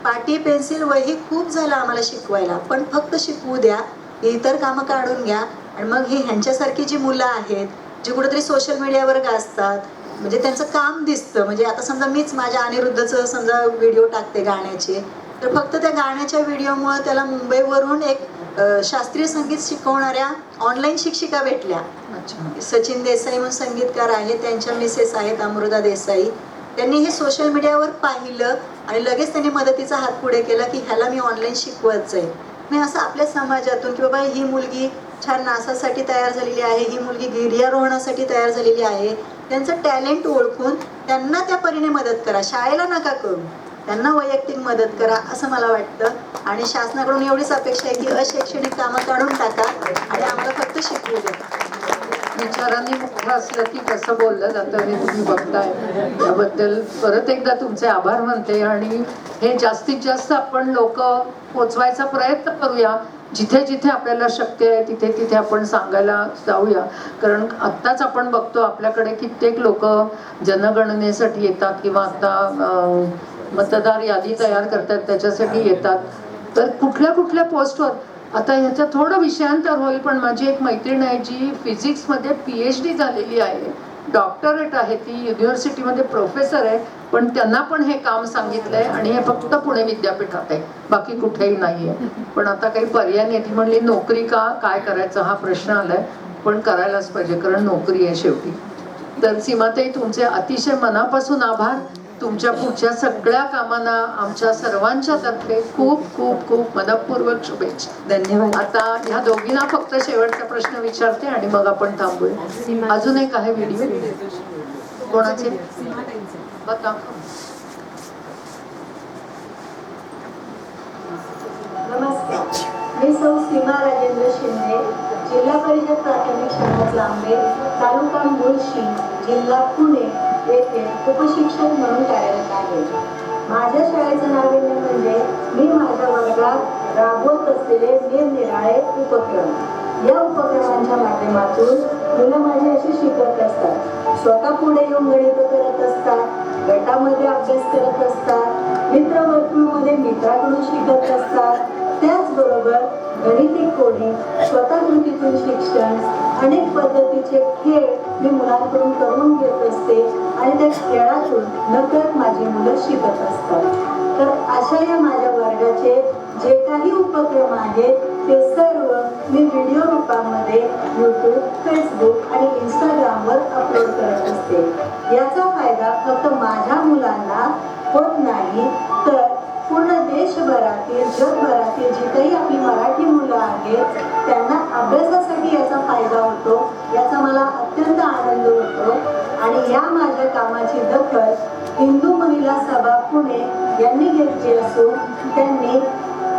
पाटी पेन्सिल वही खूप झालं आम्हाला शिकवायला, पण फक्त शिकवू द्या. इतर कामं काढून घ्या. आणि मग ही ह्यांच्यासारखी जी मुलं आहेत जी कुठेतरी सोशल मीडियावर गाजतात, म्हणजे त्यांचं काम दिसतं. म्हणजे आता समजा मीच माझ्या अनिरुद्धचं समजा व्हिडिओ टाकते गाण्याचे, तर फक्त त्या गाण्याच्या व्हिडिओमुळे त्याला मुंबईवरून एक शास्त्रीय संगीत शिकवणाऱ्या ऑनलाईन शिक्षिका भेटल्या. सचिन देसाई म्हणून संगीतकार आहेत, त्यांच्या मिसेस आहेत अमृता देसाई. त्यांनी हे सोशल मीडियावर पाहिलं आणि लगेच त्यांनी मदतीचा हात पुढे केला की ह्याला मी ऑनलाईन शिकवायचं आहे. मी असं आपल्या समाजातून की बाबा ही मुलगी छान नाचासाठी तयार झालेली आहे, ही मुलगी गिर्यारोहणासाठी तयार झालेली आहे, त्यांचं टॅलेंट ओळखून त्यांना त्या परीने मदत करा. शाळेला नका करू, त्यांना वैयक्तिक मदत करा असं मला वाटतं. आणि शासनाकडून एवढीच अपेक्षा आहे की अशैक्षणिक कामं काढून टाका आणि आम्हाला फक्त शिकवू द्या. विचारांनी मुख्य असलं की कसं बोललं जातं हे तुम्ही बघताय. त्याबद्दल परत एकदा तुमचे आभार मानते. आणि हे जास्तीत जास्त आपण लोक पोचवायचा प्रयत्न करूया. जिथे जिथे आपल्याला शक्य आहे तिथे तिथे आपण सांगायला जाऊया. कारण आत्ताच आपण बघतो आपल्याकडे कित्येक लोक जनगणनेसाठी येतात किंवा आता मतदार यादी तयार करतात त्याच्यासाठी येतात. तर कुठल्या कुठल्या पोस्टवर आता ह्याचं थोडं विषयांतर होईल, पण माझी एक मैत्रीण आहे जी फिजिक्समध्ये PhD झालेली आहे, डॉक्टरेट आहे, ती युनिव्हर्सिटीमध्ये प्रोफेसर आहे, पण त्यांना पण हे काम सांगितलंय आणि हे फक्त पुणे विद्यापीठात आहे, बाकी कुठेही नाहीये. पण आता काही पर्याय नाही. ती म्हणली नोकरी का काय करायचं हा प्रश्न आलाय, पण करायलाच पाहिजे कारण नोकरी आहे शेवटी. तर सीमाताई तुमचे अतिशय मनापासून आभार. तुमच्या पुढच्या सगळ्या कामांना आमच्या सर्वांच्या तर्फे खूप खूप खूप मनपूर्वक शुभेच्छा. धन्यवाद. आता ह्या दोघींना फक्त शेवटचा प्रश्न विचारते आणि मग आपण थांबूया. अजून एक आहे व्हिडिओ कोणाचे बघा. मी सौ सीमा राजेंद्र शिंदे, जिल्हा परिषद प्राथमिक शाळा जांभे, तालुका मुळशी, जिल्हा पुणे येथे उपशिक्षक म्हणून कार्यरत आहे. माझ्या शाळेचं नाविन्य म्हणजे मी माझ्या वर्गात राबवत असलेले निरनिराळे उपक्रम. या उपक्रमांच्या माध्यमातून मुलं माझी अशी शिकत असतात, स्वतः पुढे येऊन गणित करत असतात, गटामध्ये अभ्यास करत असतात, मित्रवर्तुळमध्ये मित्राकडून शिकत असतात. त्याचबरोबर गणितिक कोडिंग, स्वतः कृतीतून शिक्षण, अनेक पद्धतीचे खेळ मी मुलांकडून करून घेत असते आणि त्या खेळातून नकळत माझी मुलं शिकत असतात. तर अशा या माझ्या वर्गाचे जे काही उपक्रम आहेत ते सर्व मी व्हिडिओ रूपामध्ये यूट्यूब, फेसबुक आणि इंस्टाग्रामवर अपलोड करत असते. याचा फायदा फक्त माझ्या मुलांना होत नाही, तर पूर्ण देशभरातील, जगभरातील जी काही आपली मराठी मुलं आहेत त्यांना अभ्यासासाठी याचा फायदा होतो. याचा मला अत्यंत आनंद होतो. आणि या माझ्या कामाची दखल हिंदू महिला सभा पुणे यांनी घेतली असून त्यांनी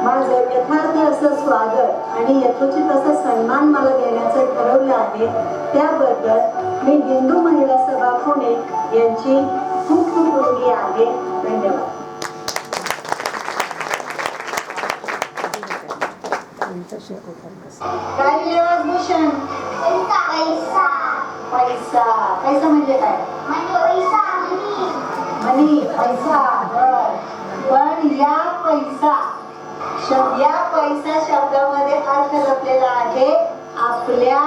माझं यथार्थ असं स्वागत आणि यथोचित असा सन्मान मला देण्याचं ठरवलं आहे. त्याबद्दल मी हिंदू महिला सभा पुणे यांची खूप खूप ऋणी आहे. धन्यवाद. काय लिहिलं भूषण? पैसा. पैसा. पैसा म्हणजे काय? मनी, पैसा. पण या पैसा शब्दामध्ये अर्थ लपलेला आहे आपल्या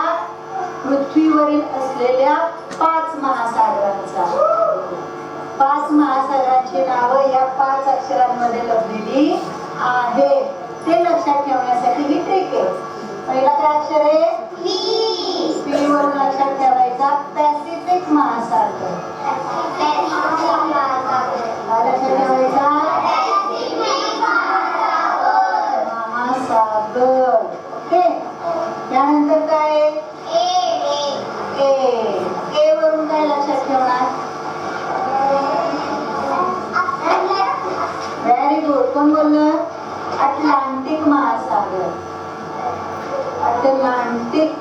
पृथ्वीवरील असलेल्या 5 महासागरांचा. 5 महासागरांची नावं या 5 अक्षरांमध्ये लपलेली आहेत. ते लक्षात ठेवण्यासाठी ही ट्रिक आहे. पहिला काय अक्षर आहे? पी वरून लक्षात ठेवायचा पॅसिफिक महासागर. लक्षात ठेवायचा महासागर. ओके. त्यानंतर काय? ए वरून काय लक्षात ठेवणार? Very good. कोण बोललं? अटलांटिक महासागर. अटलांटिक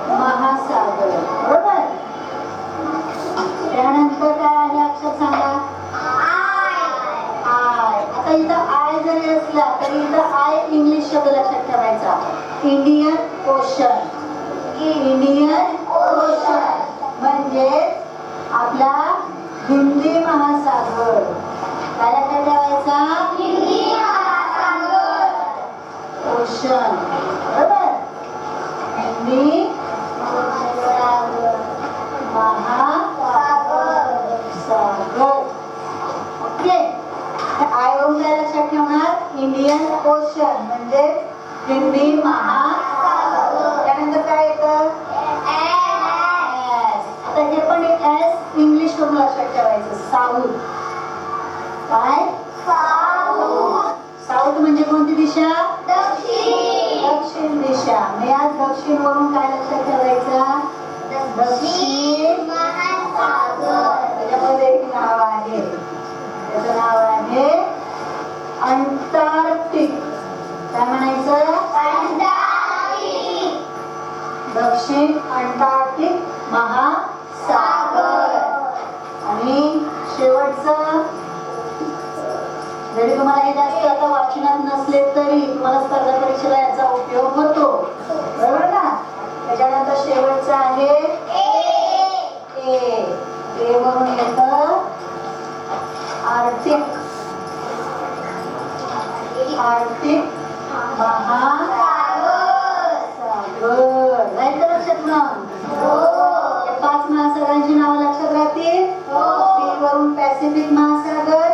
महासागर. बरोबर. त्यानंतर काय आहे अक्षर सांगा? आय. आता इथं आय जरी असला तरी इथं आय इंग्लिश शब्द लक्षात ठेवायचा. Indian ocean. इंडियन ओशन म्हणजे आपला हिंदी महासागर. काय लक्षात ठेवायचा? हिंदी महासागर. ओशन. बरोबर. हिंदी महासागर. ओके. आय वरून काय लक्षात ठेवणार? इंडियन ओशन म्हणजे हिंदी महासागर. त्यानंतर काय येतं? आता हे पण एस इंग्लिश करून लक्षात ठेवायचं. साऊथ. काय? साऊथ म्हणजे कोणती दिशा? दक्षिण दिशा. मी आज दक्षिण वरून काय लक्षात ठेवायचं? दक्षिण महासागर. त्याच्यामध्ये एक नाव आहे, त्याचं नाव आहे अंटार्क्टिक. काय म्हणायचं? दक्षिण अंटार्क्टिक महासागर. आणि शेवटचं, जरी तुम्हाला हे जास्त आता वाचनात नसले तरी तुम्हाला स्पर्धा परीक्षेला याचा उपयोग होतो. बरोबर ना? त्याच्यानंतर शेवटचं आहे ए वरून येतं आर्टिक. आर्टिक महासागर. राईट का लक्षात मग? या 5 महासागरांची नावं लक्षात राहतील. पी वरून पॅसिफिक महासागर,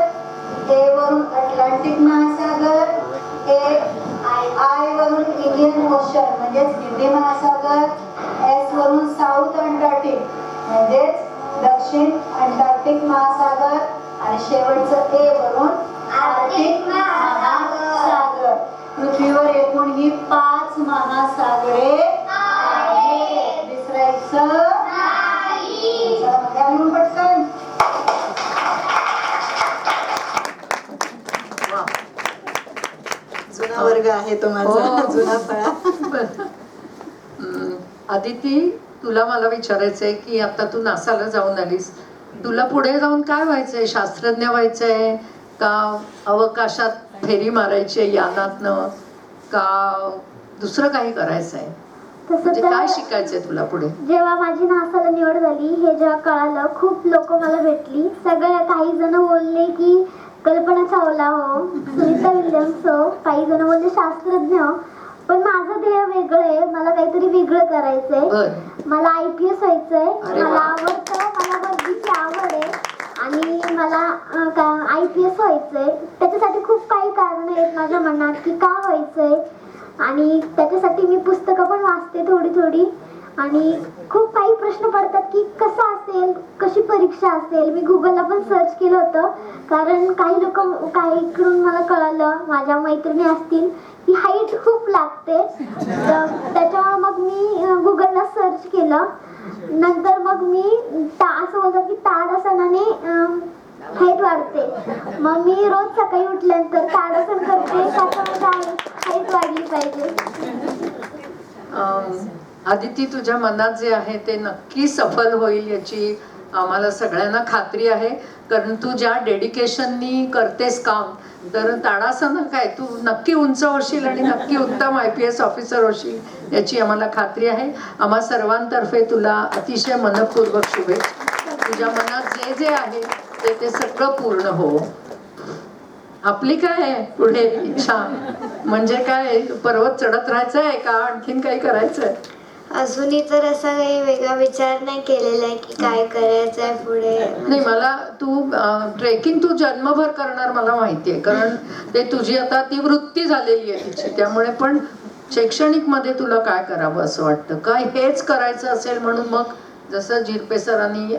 ए वरून अटलांटिक महासागर, आय वरून इंडियन ओशन म्हणजेच हिंदी महासागर, एस वरून साऊथ अंटार्क्टिक म्हणजेच दक्षिण अंटार्क्टिक महासागर आणि शेवटचं ए वरून आर्टिक महासागर. पृथ्वीवर एकूण ही 5 महासागरे आहेत. विसरायचं नाही. चला मग या लिहून पटकन. जुना वर्ग आहे तो माझा हो. जुना फळा. आदिती, तुला मला विचारायचंय की आता तू नासाला जाऊन आलीस, तुला पुढे जाऊन काय व्हायचंय? शास्त्रज्ञ व्हायचंय का अवकाशात फेरी मारायची आहे यानातनं, का दुसरं काही करायचंय? तसं म्हणजे काय तर शिकायचंय तुला पुढे? जेव्हा माझी नासाला निवड झाली हे जेव्हा कळालं, खूप लोक मला भेटली. काही जण बोलले की कल्पना चावला हो, सुनीता विल्यम्स हो, काही जण बोलले शास्त्रज्ञ हो. पण माझं ध्येय वेगळं आहे, मला काहीतरी वेगळं करायचंय. बर, मला IPS व्हायचंय. अरे वा. मला आवडतं, मला वर्गीची आवड आहे आणि मला IPS व्हायचंय. त्याच्यासाठी खूप काही कारण आहेत माझ्या मनात की का व्हायचंय, आणि त्याच्यासाठी मी पुस्तकं पण वाचते थोडी थोडी. आणि खूप काही प्रश्न पडतात की कसं असेल, कशी परीक्षा असेल. मी गुगलला पण सर्च केलं होतं, कारण काही इकडून मला कळालं, माझ्या मैत्रिणी असतील, की हाईट खूप लागते. तर त्याच्यामुळे मग मी गुगलला सर्च केलं. नंतर मग मी असं बोलतात की ताडासनाने हाईट वाढते. मग मी रोज सकाळी उठल्यानंतर ताडासन करते, त्याच्यामध्ये हाईट वाढली पाहिजे. आदिती, तुझ्या मनात जे आहे ते नक्की सफल होईल याची आम्हाला सगळ्यांना खात्री आहे, कारण तू ज्या डेडिकेशननी करतेस काम, तर ताडासनं काय, तू नक्की उंच होशील आणि नक्की उत्तम IPS ऑफिसर होशील याची आम्हाला खात्री आहे. आम्हा सर्वांतर्फे तुला अतिशय मनपूर्वक शुभेच्छा. तुझ्या मनात जे जे आहे ते सगळं पूर्ण हो. आपली काय आहे पुढे इच्छा? म्हणजे काय, पर्वत चढत राहायचंय का आणखीन काही करायचंय? अजूनही तर असा काही वेगळा विचार नाही केलेला आहे की काय करायचं आहे पुढे. नाही, मला तू ट्रेकिंग तू जन्मभर करणार मला माहितीये, कारण ते तुझी आता ती वृत्ती झालेली आहे तिची. त्यामुळे पण शैक्षणिक मध्ये तुला काय करावं असं वाटतं? काय हेच करायचं असेल म्हणून मग जसं झिरपे सरांनी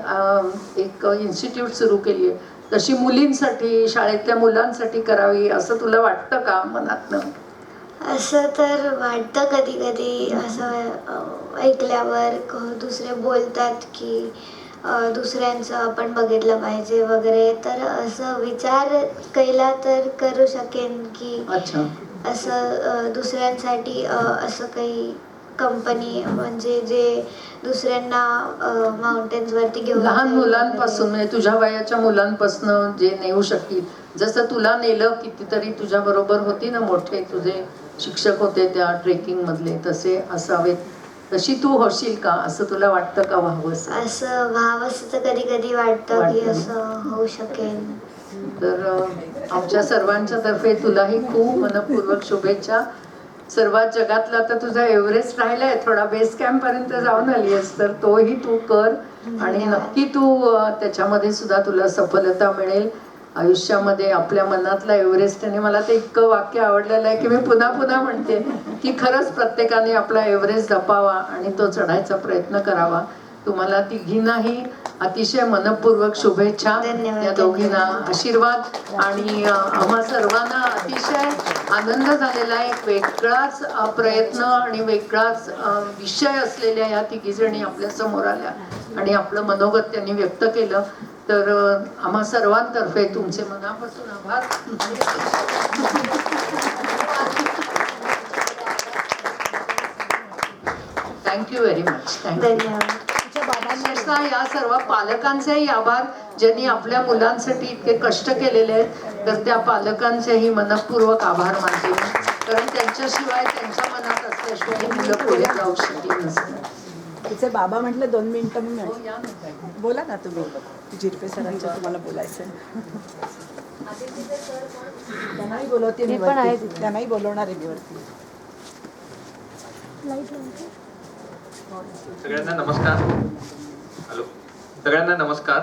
एक इन्स्टिट्यूट सुरू केली आहे, तशी मुलींसाठी, शाळेतल्या मुलांसाठी करावी असं तुला वाटतं का मनातनं? असं तर वाटतं कधी कधी. असं ऐकल्यावर दुसरे बोलतात की दुसऱ्यांचं आपण बघितलं पाहिजे वगैरे, तर असं विचार केला तर करू शकेन की अच्छा, असं दुसऱ्यांसाठी असं काही कंपनी, म्हणजे जे दुसऱ्यांना माउंटेन्स वरती घेऊन लहान जाईल मुलांपासून, वगैरे. म्हणजे तुझ्या वयाच्या मुलांपासून जे नेऊ शकतील, जसं तुला नेलं, कितीतरी तुझ्या बरोबर होती ना मोठे तुझे शिक्षक होते त्या ट्रेकिंग मधले, तसे असावेत, तशी तू होशील का असं तुला वाटतं का व्हावं? असं व्हावंसं तर कधी कधी वाटतं की असं होऊ शकेल. तर आमच्या सर्वांच्या तर्फे तुलाही खूप मनपूर्वक शुभेच्छा. सर्वात जगातला तर तुझा एव्हरेस्ट राहिलाय, थोडा बेस कॅम्प पर्यंत जाऊन आली आहेस, तर तोही तू कर आणि नक्की तू त्याच्यामध्ये सुद्धा तुला सफलता मिळेल आयुष्यामध्ये. आपल्या मनातला एव्हरेस्ट, आणि मला ते इतकं वाक्य आवडलेलं आहे की मी पुन्हा पुन्हा म्हणते की खरंच प्रत्येकाने आपला एव्हरेस्ट जपावा आणि तो चढायचा प्रयत्न करावा. तुम्हाला तिघींनाही अतिशय मनपूर्वक शुभेच्छा. धन्यवाद. या दोघींना आशीर्वाद. आणि आम्हा सर्वांना अतिशय आनंद झालेला आहे. एक वेगळाच प्रयत्न आणि वेगळाच विषय असलेल्या या तिघी जणी आपल्या समोर आल्या आणि आपलं मनोगत त्यांनी व्यक्त केलं. तर आम्हा सर्वांतर्फे तुमचे मनापासून आभार. Thank you very much. थँक्यू. धन्यवाद. विशेषतः या सर्व पालकांचेही आभार, ज्यांनी आपल्या मुलांसाठी इतके कष्ट केलेले आहेत. तर त्या पालकांचेही मनपूर्वक आभार मानते मी, कारण त्यांच्याशिवाय, त्यांच्या मनात असल्याशिवाय ही मुलं पुढे जाऊ शकली नसतात. तिचे बाबा म्हटलं 2 मिनिटं मी हो, म्हटलं. या ना. बोला ना तुम्ही, झिरपे सरांच्या तुम्हाला बोलायचं त्यांनाही बोलवते मी वरती. त्यांनाही बोलवणार आहे मी वरती. सगळ्यांना नमस्कार. हॅलो, सगळ्यांना नमस्कार.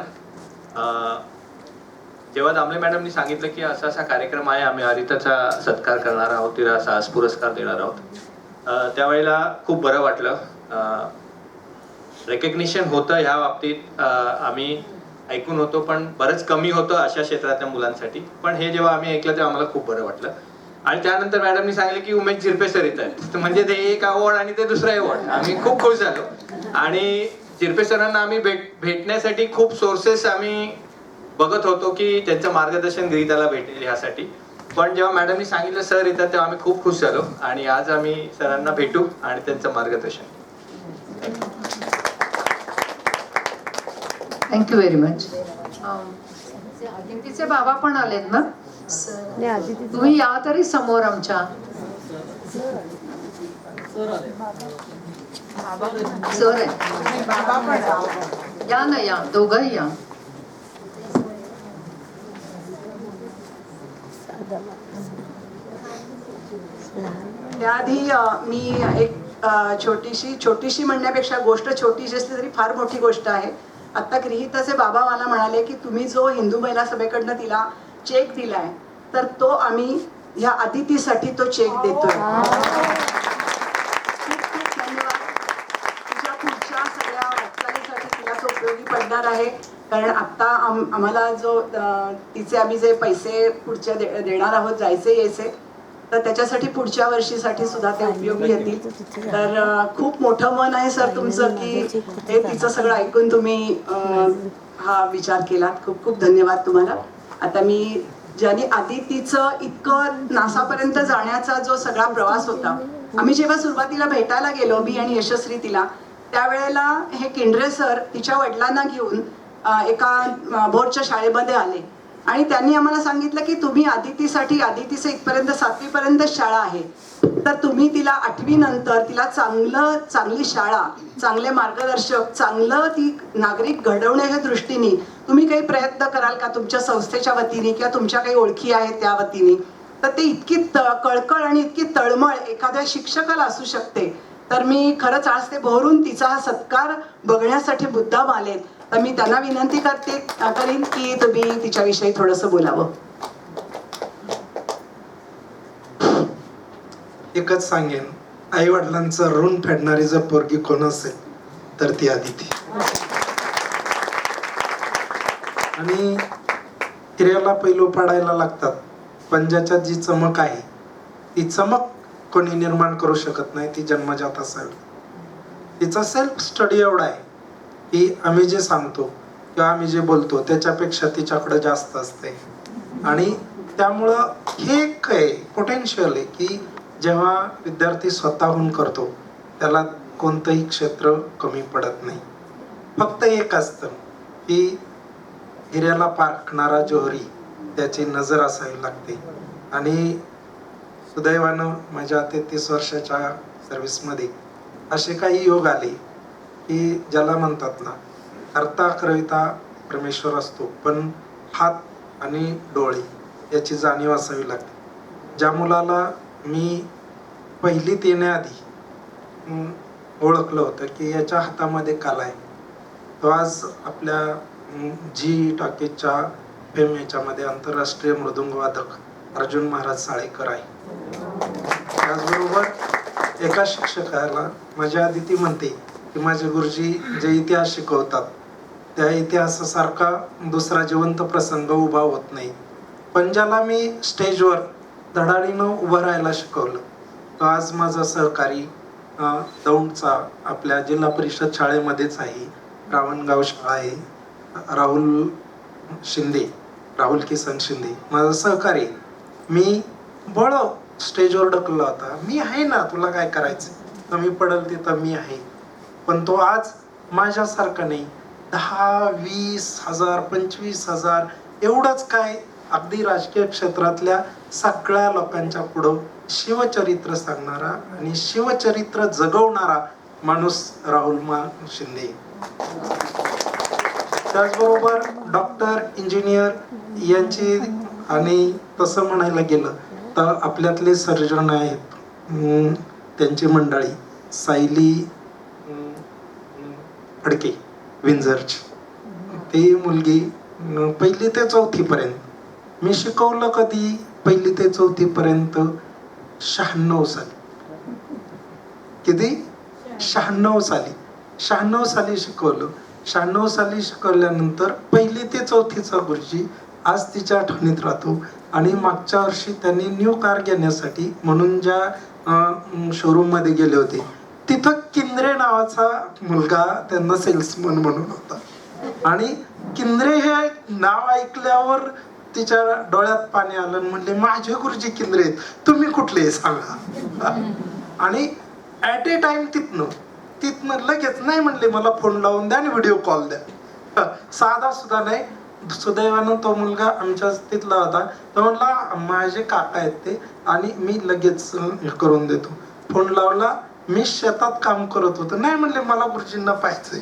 जेव्हा दामले मॅडमनी सांगितलं की असा असा कार्यक्रम आहे, आम्ही हरिताचा सत्कार करणार आहोत, तिला असा आज पुरस्कार देणार आहोत, त्यावेळेला खूप बरं वाटलं. रेकग्निशन होतं ह्या बाबतीत, आम्ही ऐकून होतो पण बरंच कमी होतं अशा क्षेत्रातल्या मुलांसाठी. पण हे जेव्हा आम्ही ऐकलं तेव्हा आम्हाला खूप बरं वाटलं. आणि त्यानंतर मॅडमनी सांगितलं की उमेश झिरपे सर येत आहेत, म्हणजे ते एक अवॉर्ड आणि ते दुसरा अवॉर्ड. आम्ही खूप खुश झालो. आणि झिरपे सरांना आम्ही भेटण्यासाठी खूप सोर्सेस आम्ही बघत होतो की त्यांचं मार्गदर्शन गीताला भेटेल ह्यासाठी. पण जेव्हा मॅडमनी सांगितलं सर येतात तेव्हा आम्ही खूप खुश झालो आणि आज आम्ही सरांना भेटू आणि त्यांचं मार्गदर्शन. Thank you very much. तिचे बाबा पण आलेत ना, तुम्ही या तरी समोर आमच्या. सर आहे, बाबा पण या ना, या दोघंही या. त्याआधी मी एक छोटीशी म्हणण्यापेक्षा गोष्ट छोटीशी असली तरी फार मोठी गोष्ट आहे. आता गृहिताचे बाबा मला म्हणाले की तुम्ही जो हिंदू महिला सभेकडनं तिला चेक दिलाय तर तो आम्ही ह्या अदितीसाठी तो चेक देतोय. खूप खूप धन्यवाद. तुझ्या पुढच्या सगळ्या वाटचालीसाठी तिला तो उपयोगी पडणार आहे. कारण आता आम्हाला जो तिचे आम्ही जे पैसे पुढच्या देणार आहोत जायचे यायचे, तर त्याच्यासाठी पुढच्या वर्षीसाठी सुद्धा ते उपयोगी येतील. तर खूप मोठं मन आहे सर तुमचं की हे तिचं सगळं ऐकून तुम्ही हा विचार केलात. खूप खूप धन्यवाद तुम्हाला. आता मी ज्यांनी आदितीचं इतकं नासापर्यंत जाण्याचा जो सगळा प्रवास होता, आम्ही जेव्हा सुरुवातीला भेटायला गेलो मी आणि यशस्वी तिला, त्यावेळेला हे केंद्रे सर तिच्या वडिलांना घेऊन एका भोरच्या शाळेमध्ये आले आणि त्यांनी आम्हाला सांगितलं की तुम्ही आदितीचं इथपर्यंत 7वी पर्यंत शाळा आहे, तर तुम्ही तिला 8वी नंतर तिला चांगली शाळा, चांगले मार्गदर्शक, चांगलं ती नागरिक घडवण्याच्या दृष्टीने तुम्ही काही प्रयत्न कराल का तुमच्या संस्थेच्या वतीने किंवा तुमच्या काही ओळखी आहेत त्या वतीने. तर ते इतकी कळकळ आणि इतकी तळमळ एखाद्या शिक्षकाला असू शकते. तर मी खरंच आज ते भरून तिचा हा सत्कार बघण्यासाठी मुद्दाम आलेत. तर मी त्यांना विनंती करीन की तुम्ही तिच्याविषयी थोडंसं बोलावं. एकच सांगेन, आई वडिलांचं ऋण फेडणारी जर पोरगी कोण असेल तर ती आदिती. आणि हिऱ्याला पैलू पाडायला लागतात, पण ज्याच्यात जी चमक आहे ती चमक कोणी निर्माण करू शकत नाही, ती जन्मजात असावी. तिचा सेल्फ स्टडी एवढा आहे की आम्ही जे सांगतो किंवा आम्ही जे बोलतो त्याच्यापेक्षा तिच्याकडे जास्त असते. आणि त्यामुळं हे एक आहे पोटेन्शियल आहे की जेव्हा विद्यार्थी स्वतःहून करतो त्याला कोणतंही क्षेत्र कमी पडत नाही. फक्त एक असतं की हिऱ्याला पारखणारा जोहरी त्याची नजर असावी लागते. आणि सुदैवानं माझ्या 33 वर्षाच्या सर्व्हिसमध्ये असे काही योग आले की ज्याला म्हणतात ना, कर्ता करविता परमेश्वर असतो, पण हात आणि डोळे याची जाणीव असावी लागते. ज्या मुलाला मी पहिलीत येण्याआधी ओळखलं होतं की याच्या हातामध्ये कला आहे, तो आज आपल्या जी टॉकीजच्या फेम याच्यामध्ये आंतरराष्ट्रीय मृदुंगवादक अर्जुन महाराज साळेकर आहे. त्याचबरोबर एका शिक्षकाला माझ्या आदिती म्हणते की माझे गुरुजी जे इतिहास शिकवतात त्या इतिहासासारखा दुसरा जिवंत प्रसंग उभा होत नाही. पण ज्याला मी स्टेजवर धडाडीनं उभं राहायला शिकवलं तो आज माझा सहकारी दौंडचा आपल्या जिल्हा परिषद शाळेमध्येच आहे, रावणगाव शाळा आहे, राहुल किसन शिंदे माझा सहकारी. मी बळ स्टेजवर ढकलला होता, मी आहे ना, तुला काय करायचं, कमी पडेल तिथं मी आहे. पण तो आज माझ्यासारखा नाही, 10, 20 हजार 25 हजार एवढंच काय, अगदी राजकीय क्षेत्रातल्या सगळ्या लोकांच्या पुढं शिवचरित्र सांगणारा आणि शिवचरित्र जगवणारा माणूस राहुल शिंदे. त्याचबरोबर डॉक्टर, इंजिनियर यांची, आणि तसं म्हणायला गेलं तर आपल्यातले सर्जन आहेत त्यांची मंडळी, सायली फडके विंझरची, ती मुलगी 1ली ते 4थी पर्यंत मी शिकवलं. कधी 1ली ते 4थी पर्यंत 96 साली. किती? 96 साली शिकवलं. 96 साली शिकवल्यानंतर 1ली ते 4थीचा गुरुजी आज तिच्या आठवणीत राहतो. आणि मागच्या वर्षी त्यांनी न्यू कार घेण्यासाठी म्हणून ज्या शोरूम मध्ये गेले होते तिथं किंद्रे नावाचा मुलगा त्यांना सेल्समन म्हणून होता. आणि किंद्रे हे नाव ऐकल्यावर तिच्या डोळ्यात पाणी आलं आणि म्हणले माझे गुरुजी केंद्र आहेत, तुम्ही कुठले सांगा. आणि ऍट ए टाइम तिथनं लगेच नाही म्हणले मला फोन लावून द्या आणि व्हिडिओ कॉल द्या. साधा सुद्धा नाही. सुदैवानं तो मुलगा आमच्या तिथला होता. तो म्हणला माझे काका आहेत ते आणि मी लगेच करून देतो. फोन लावला. मी शेतात काम करत होतो. नाही म्हणले मला गुरुजींना पाहायचंय.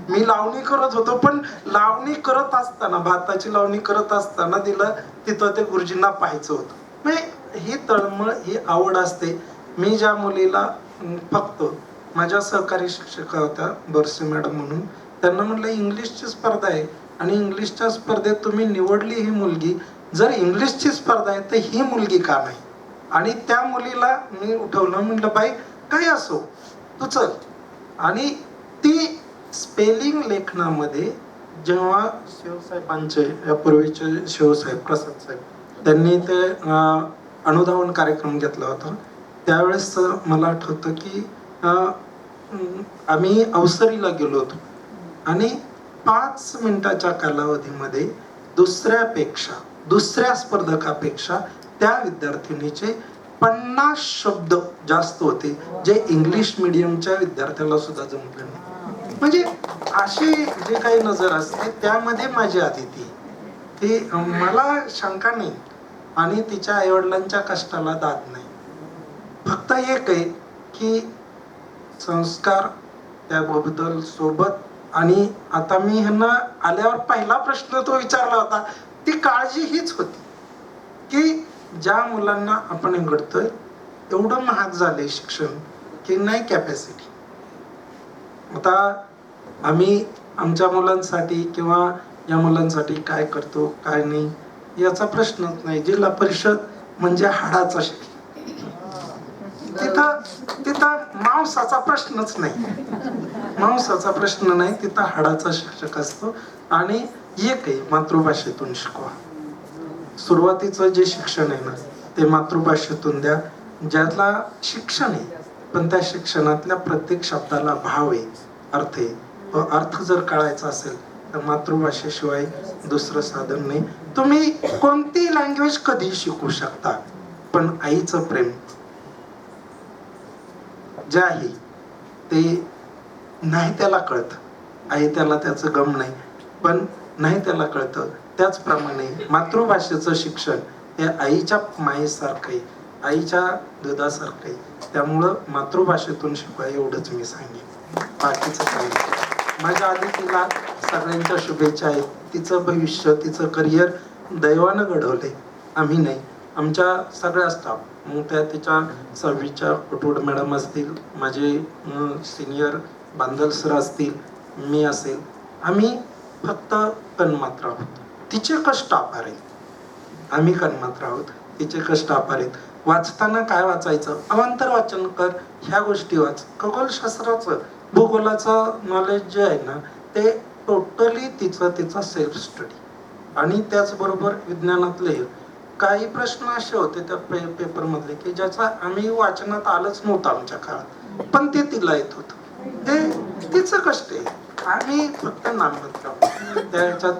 मी लावणी करत होतो, पण लावणी करत असताना, भाताची लावणी करत असताना तिथं ते गुरुजींना पाहायचं होतं. म्हणजे ही तळमळ, ही आवड असते. मी ज्या मुलीला फक्त माझ्या सहकारी शिक्षका होत्या बोरसे मॅडम म्हणून, त्यांना म्हटलं इंग्लिशची स्पर्धा आहे आणि इंग्लिशच्या स्पर्धेत तुम्ही निवडली ही मुलगी, जर इंग्लिशची स्पर्धा आहे तर ही मुलगी का नाही. आणि त्या मुलीला मी उठवलं, म्हटलं बाई काय असो तू चल. आणि ती स्पेलिंग लेखनामध्ये जेव्हा शिवसाहेबांचे, यापूर्वीचे शिवसाहेब प्रसाद साहेब, त्यांनी ते अनुधावन कार्यक्रम घेतला होता, त्यावेळेस मला आठवतं की आम्ही अवसरीला गेलो होतो आणि 5 मिनिटाच्या कालावधीमध्ये दुसऱ्या स्पर्धकापेक्षा त्या विद्यार्थिनीचे 50 शब्द जास्त होते, जे इंग्लिश मीडियमच्या विद्यार्थ्याला सुद्धा जमले नाही. म्हणजे अशी जे काही नजर असते त्यामध्ये माझी अदिती, ती मला शंका नाही आणि तिच्या आईवडिलांच्या कष्टाला दाद नाही. फक्त एक आहे की संस्कार त्याबद्दल सोबत. आणि आता मी ह्यांना आल्यावर पहिला प्रश्न तो विचारला होता, ती काळजी हीच होती की ज्या मुलांना आपण घडतोय एवढं महाग झालंय शिक्षण की नाही कॅपॅसिटी. आता आम्ही आमच्या मुलांसाठी किंवा या मुलांसाठी काय करतो काय नाही याचा प्रश्नच नाही. जिल्हा परिषद म्हणजे हाडाचा शिक्षण. तिथं मांसाचा प्रश्नच नाही. मांसाचा प्रश्न नाही, तिथं हाडाचा शिक्षक असतो. आणि एक आहे, मातृभाषेतून शिकवा. सुरुवातीचं जे शिक्षण आहे ना ते मातृभाषेतून द्या, ज्याला शिक्षण आहे पण त्या शिक्षणातल्या प्रत्येक शब्दाला भाव आहे, अर्थ आहे. तो अर्थ जर कळायचा असेल तर मातृभाषेशिवाय दुसरं साधन नाही. तुम्ही कोणती लँग्वेज कधी शिकू शकता, पण आईचं प्रेम जे आहे ते नाही त्याला कळतं. आई त्याला त्याचं गम नाही, पण नाही त्याला कळतं. त्याचप्रमाणे मातृभाषेचं शिक्षण हे आईच्या मायेसारखं आहे, आईच्या दुधासारखं आहे. त्यामुळं मातृभाषेतून शिकवा एवढंच मी सांगेन, बाकीचं काही नाही. माझ्या आधी तिला सगळ्यांच्या शुभेच्छा आहेत. तिचं भविष्य, तिचं करिअर दैवानं घडवलंय, आम्ही नाही. आमच्या सगळ्या स्टाफ, मग त्या तिच्या 6वीच्या पटोड मॅडम असतील, माझे सिनियर बांदल सर असतील, मी असेल, आम्ही फक्त कणमात्र आहोत. तिचे कष्ट अपार आहेत. आम्ही कणमात्र आहोत, तिचे कष्ट अपार आहेत. वाचताना काय वाचायचं, अवांतर वाचन कर, ह्या गोष्टी वाच. खगोलशास्त्राचं, भूगोलाचं नॉलेज जे आहे ना ते टोटली तिचा सेल्फ स्टडी. आणि त्याचबरोबर विज्ञानातले काही प्रश्न असे होते त्या पेपरमधले की ज्याचा आम्ही वाचनात आलंच नव्हतं आमच्या काळात, पण ते तिला येत होतं. ते तिचं कष्ट आहे, आम्ही फक्त नाममात्र आहोत. त्या ह्याच्यात